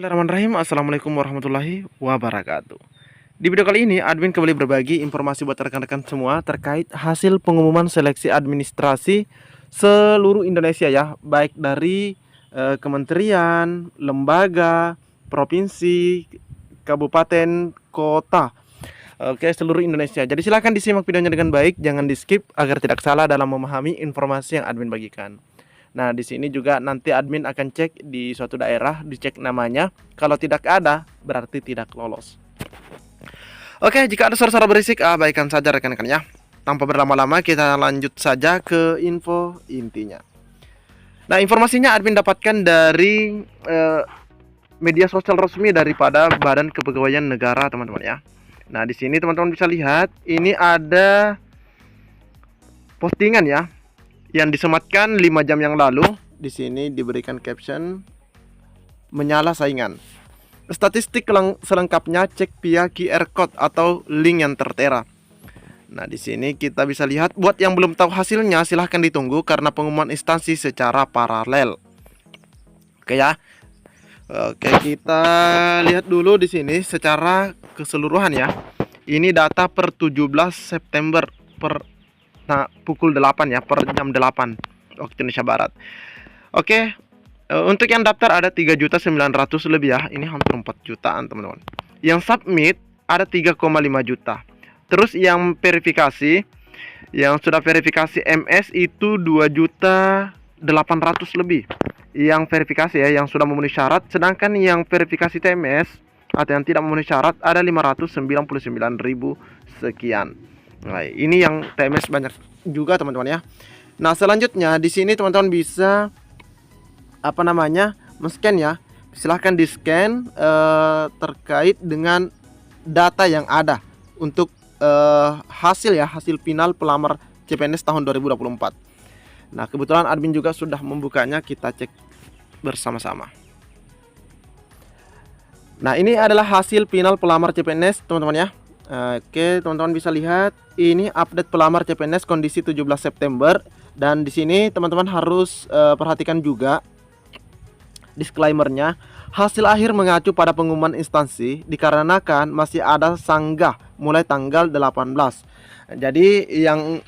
Bismillahirrahmanirrahim. Assalamualaikum warahmatullahi wabarakatuh. Di video kali ini, admin kembali berbagi informasi buat rekan-rekan semua terkait hasil pengumuman seleksi administrasi seluruh Indonesia ya, baik dari kementerian, lembaga, provinsi, kabupaten, kota. Oke, seluruh Indonesia. Jadi silakan disimak videonya dengan baik, jangan di-skip agar tidak salah dalam memahami informasi yang admin bagikan. Nah, di sini juga nanti admin akan cek di suatu daerah, dicek namanya. Kalau tidak ada, berarti tidak lolos. Oke, jika ada suara-suara berisik, abaikan saja rekan-rekan ya. Tanpa berlama-lama, kita lanjut saja ke info intinya. Nah, informasinya admin dapatkan dari media sosial resmi daripada Badan Kepegawaian Negara, teman-teman ya. Nah, di sini teman-teman bisa lihat, ini ada postingan ya yang disematkan 5 jam yang lalu. Di sini diberikan caption menyala saingan. Statistik selengkapnya cek via QR code atau link yang tertera. Nah, di sini kita bisa lihat, buat yang belum tahu hasilnya silahkan ditunggu karena pengumuman instansi secara paralel. Oke ya. Oke, kita lihat dulu di sini secara keseluruhan ya. Ini data per 17 September pukul 8 ya, per jam 8 waktu Indonesia Barat. Oke, untuk yang daftar ada 3.900.000 lebih ya. Ini hampir 4 jutaan teman-teman. Yang submit ada 3,5 juta. Terus yang verifikasi, yang sudah verifikasi MS itu 2.800.000 lebih. Yang verifikasi ya, yang sudah memenuhi syarat. Sedangkan yang verifikasi TMS atau yang tidak memenuhi syarat ada 599.000 sekian. Nah, ini yang TMS banyak juga teman-teman ya. Nah, selanjutnya di sini teman-teman bisa men-scan ya. Silahkan di-scan terkait dengan data yang ada untuk hasil final pelamar CPNS tahun 2024. Nah, kebetulan admin juga sudah membukanya, kita cek bersama-sama. Nah, ini adalah hasil final pelamar CPNS teman-teman ya. Oke, teman-teman bisa lihat ini update pelamar CPNS kondisi 17 September. Dan di sini teman-teman harus perhatikan juga disclaimernya, hasil akhir mengacu pada pengumuman instansi dikarenakan masih ada sanggah mulai tanggal 18. Jadi yang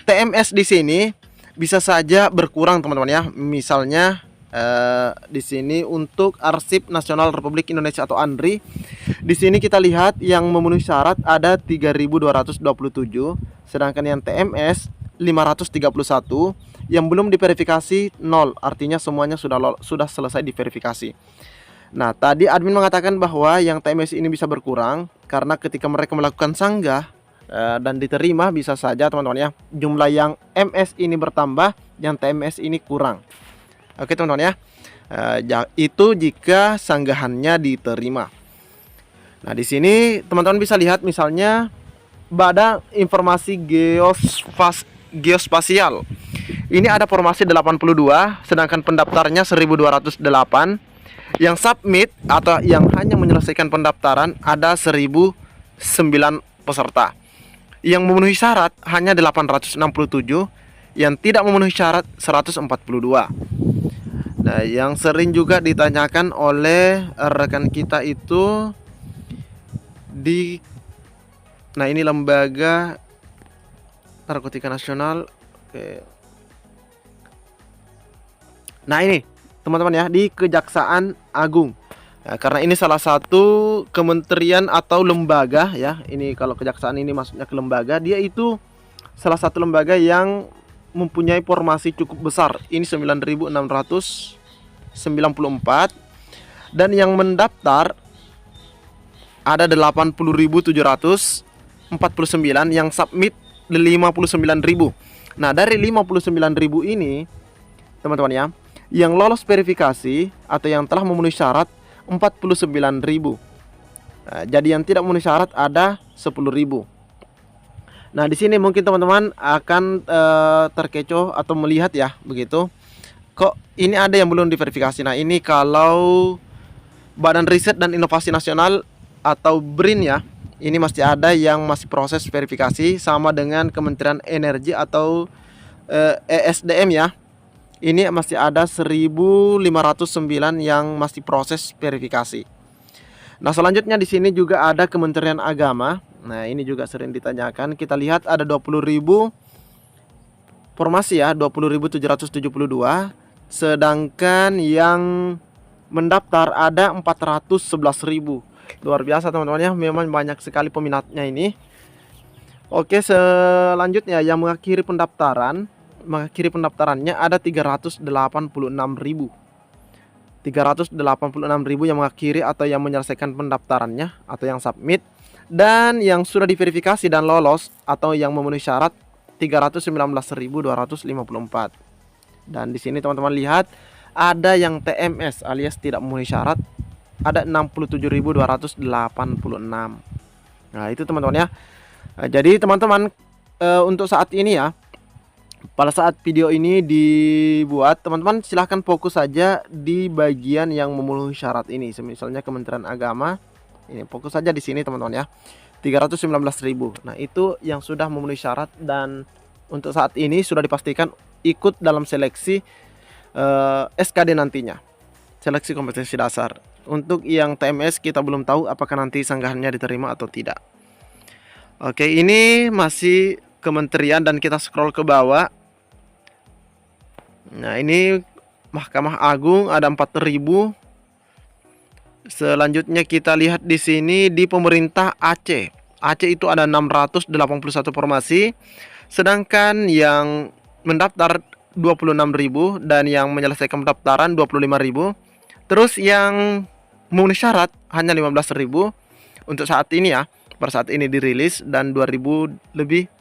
TMS di sini bisa saja berkurang teman-teman ya. Misalnya di sini untuk Arsip Nasional Republik Indonesia atau ANRI, di sini kita lihat yang memenuhi syarat ada 3.227, sedangkan yang TMS 531, yang belum diverifikasi 0, artinya semuanya sudah selesai diverifikasi. Nah, tadi admin mengatakan bahwa yang TMS ini bisa berkurang karena ketika mereka melakukan sanggah dan diterima, bisa saja teman-teman ya, jumlah yang MS ini bertambah, yang TMS ini kurang. Oke teman-teman ya, itu jika sanggahannya diterima. Nah, di sini teman-teman bisa lihat misalnya pada informasi geospasial. Ini ada formasi 82, sedangkan pendaftarnya 1208. Yang submit atau yang hanya menyelesaikan pendaftaran ada 1009 peserta. Yang memenuhi syarat hanya 867, yang tidak memenuhi syarat 142. Nah, yang sering juga ditanyakan oleh rekan kita itu nah, ini Lembaga Narkotika Nasional. Oke. Nah, ini teman-teman ya, di Kejaksaan Agung. Nah, karena ini salah satu kementerian atau lembaga ya. Ini kalau kejaksaan ini maksudnya ke lembaga, dia itu salah satu lembaga yang mempunyai formasi cukup besar. Ini 9.694, dan yang mendaftar ada 80.749, yang submit 59.000. Nah, dari 59.000 ini teman-teman ya, yang lolos verifikasi atau yang telah memenuhi syarat 49.000. Nah, jadi yang tidak memenuhi syarat ada 10.000. Nah, di sini mungkin teman-teman akan terkecoh atau melihat ya, begitu. Kok ini ada yang belum diverifikasi? Nah, ini kalau Badan Riset dan Inovasi Nasional atau BRIN ya, ini masih ada yang masih proses verifikasi, sama dengan Kementerian Energi atau ESDM ya. ini masih ada 1509 yang masih proses verifikasi. Nah, selanjutnya di sini juga ada Kementerian Agama. Nah, ini juga sering ditanyakan. Kita lihat ada 20.000 formasi ya, 20.772. Sedangkan yang mendaftar ada 411.000. Luar biasa teman-teman ya, memang banyak sekali peminatnya ini. Oke, selanjutnya yang mengakhiri pendaftarannya ada 386.000. 386.000 yang mengakhiri atau yang menyelesaikan pendaftarannya atau yang submit, dan yang sudah diverifikasi dan lolos atau yang memenuhi syarat 319.254. Dan di sini teman-teman lihat ada yang TMS alias tidak memenuhi syarat, ada 67.286. Nah, itu teman-teman ya. Jadi teman-teman, untuk saat ini ya, pada saat video ini dibuat, teman-teman silahkan fokus saja di bagian yang memenuhi syarat ini. Misalnya Kementerian Agama, ini fokus saja di sini teman-teman ya, 319.000. Nah, itu yang sudah memenuhi syarat dan untuk saat ini sudah dipastikan ikut dalam seleksi SKD nantinya, seleksi kompetensi dasar. Untuk yang TMS kita belum tahu apakah nanti sanggahannya diterima atau tidak. Oke, ini masih kementerian dan kita scroll ke bawah. Nah, ini Mahkamah Agung ada 4.000. Selanjutnya kita lihat di sini di pemerintah Aceh. Aceh itu ada 681 formasi. Sedangkan yang mendaftar 26.000 dan yang menyelesaikan pendaftaran 25.000. Terus yang memenuhi syarat hanya 15.000 untuk saat ini ya. Per saat ini dirilis, dan 2.000 lebih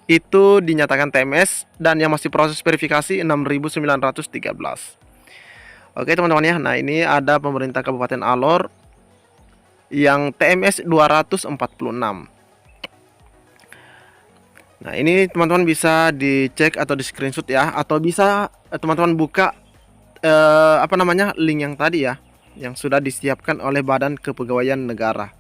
itu dinyatakan TMS, dan yang masih proses verifikasi 6.913. Oke teman-teman ya. Nah, ini ada pemerintah Kabupaten Alor yang TMS 246. Nah, ini teman-teman bisa dicek atau di screenshot ya, atau bisa teman-teman buka link yang tadi ya, yang sudah disiapkan oleh Badan Kepegawaian Negara.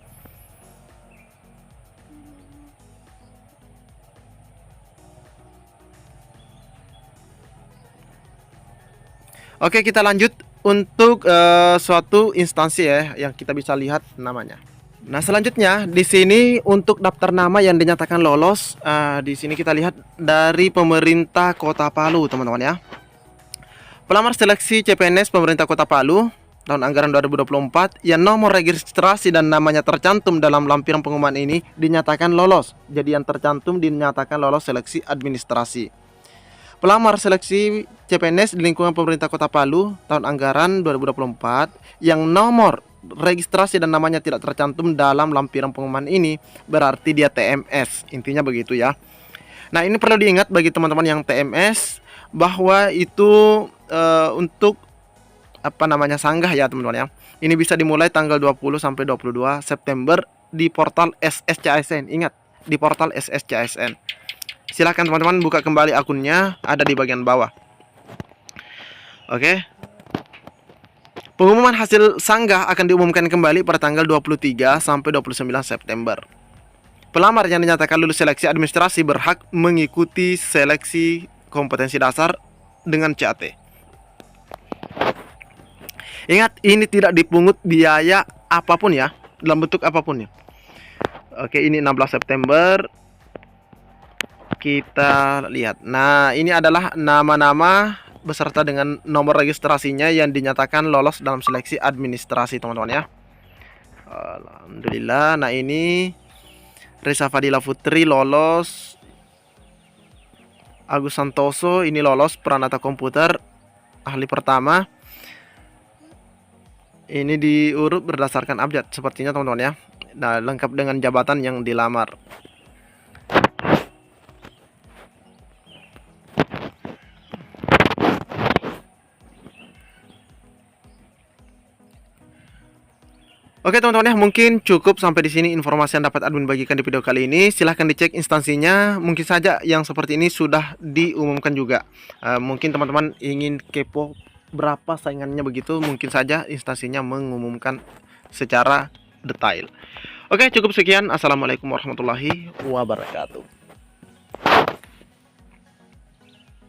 Oke, kita lanjut untuk suatu instansi ya yang kita bisa lihat namanya. Nah, selanjutnya di sini untuk daftar nama yang dinyatakan lolos, di sini kita lihat dari pemerintah Kota Palu, teman-teman ya. Pelamar seleksi CPNS pemerintah Kota Palu tahun anggaran 2024 yang nomor registrasi dan namanya tercantum dalam lampiran pengumuman ini dinyatakan lolos. Jadi yang tercantum dinyatakan lolos seleksi administrasi. Pelamar seleksi CPNS di lingkungan pemerintah Kota Palu tahun anggaran 2024 yang nomor registrasi dan namanya tidak tercantum dalam lampiran pengumuman ini berarti dia TMS. Intinya begitu ya. Nah, ini perlu diingat bagi teman-teman yang TMS bahwa itu untuk sanggah ya teman-teman ya. Ini bisa dimulai tanggal 20 sampai 22 September di portal SSCASN. Ingat, di portal SSCASN. Silahkan teman-teman buka kembali akunnya, ada di bagian bawah. Oke. Pengumuman hasil sanggah akan diumumkan kembali pada tanggal 23 sampai 29 September. Pelamar yang dinyatakan lulus seleksi administrasi berhak mengikuti seleksi kompetensi dasar dengan CAT. Ingat, ini tidak dipungut biaya apapun ya, dalam bentuk apapun ya. Oke, ini 16 September. Kita lihat. Nah, ini adalah nama-nama beserta dengan nomor registrasinya yang dinyatakan lolos dalam seleksi administrasi, teman-teman ya. Alhamdulillah. Nah, ini Risa Fadila Putri lolos. Agus Santoso ini lolos Pranata Komputer ahli pertama. Ini diurut berdasarkan abjad sepertinya, teman-teman ya. Nah, lengkap dengan jabatan yang dilamar. Oke teman-teman ya, mungkin cukup sampai di sini informasi yang dapat admin bagikan di video kali ini. Silahkan dicek instansinya, mungkin saja yang seperti ini sudah diumumkan juga. Mungkin teman-teman ingin kepo berapa saingannya begitu, mungkin saja instansinya mengumumkan secara detail. Oke, cukup sekian. Assalamualaikum warahmatullahi wabarakatuh.